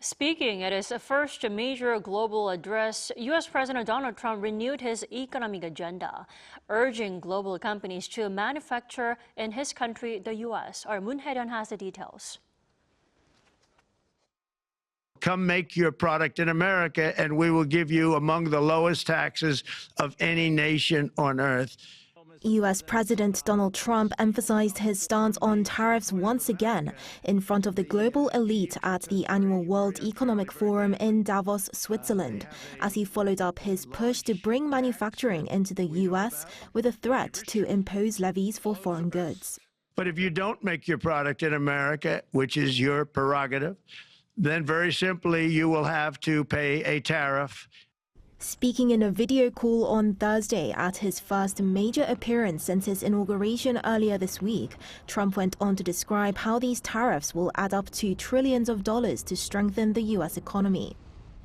Speaking at his first major global address, U.S. President Donald Trump renewed his economic agenda, urging global companies to manufacture in his country, the U.S. Our Moon Hye-ryeon has the details. Come make your product in America, and we will give you among the lowest taxes of any nation on earth. U.S. President Donald Trump emphasized his stance on tariffs once again in front of the global elite at the annual World Economic Forum in Davos, Switzerland, as he followed up his push to bring manufacturing into the U.S. with a threat to impose levies for foreign goods. But if you don't make your product in America, which is your prerogative, then very simply you will have to pay a tariff. Speaking in a video call on Thursday at his first major appearance since his inauguration earlier this week, Trump went on to describe how these tariffs will add up to trillions of dollars to strengthen the U.S. economy.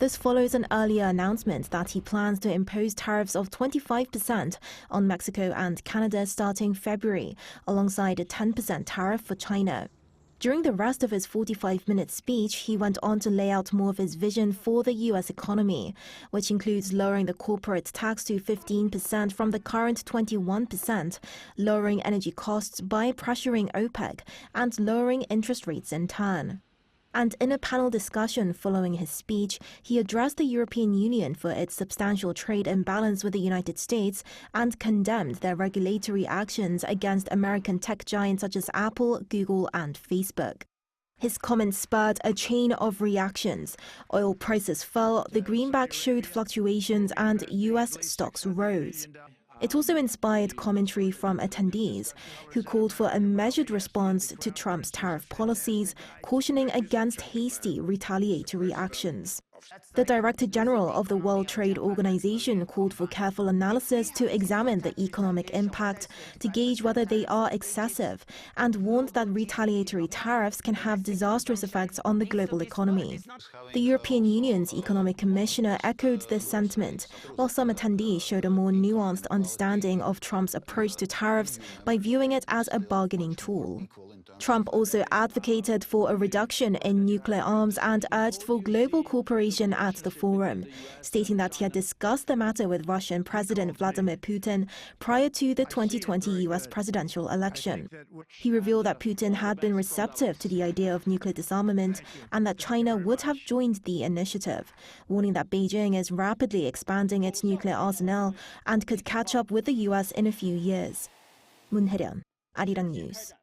This follows an earlier announcement that he plans to impose tariffs of 25% on Mexico and Canada starting February, alongside a 10% tariff for China. During the rest of his 45-minute speech, he went on to lay out more of his vision for the U.S. economy, which includes lowering the corporate tax to 15% from the current 21%, lowering energy costs by pressuring OPEC, and lowering interest rates in turn. And in a panel discussion following his speech, he addressed the European Union for its substantial trade imbalance with the United States and condemned their regulatory actions against American tech giants such as Apple, Google, and Facebook. His comments spurred a chain of reactions. Oil prices fell, the greenback showed fluctuations, and U.S. stocks rose. It also inspired commentary from attendees, who called for a measured response to Trump's tariff policies, cautioning against hasty retaliatory actions. The Director General of the World Trade Organization called for careful analysis to examine the economic impact to gauge whether they are excessive, and warned that retaliatory tariffs can have disastrous effects on the global economy. The European Union's Economic Commissioner echoed this sentiment, while some attendees showed a more nuanced understanding of Trump's approach to tariffs by viewing it as a bargaining tool. Trump also advocated for a reduction in nuclear arms and urged for global cooperation at the forum, stating that he had discussed the matter with Russian President Vladimir Putin prior to the 2020 U.S. presidential election. He revealed that Putin had been receptive to the idea of nuclear disarmament and that China would have joined the initiative, warning that Beijing is rapidly expanding its nuclear arsenal and could catch up with the U.S. in a few years. Moon Hye-ryeon, Arirang News.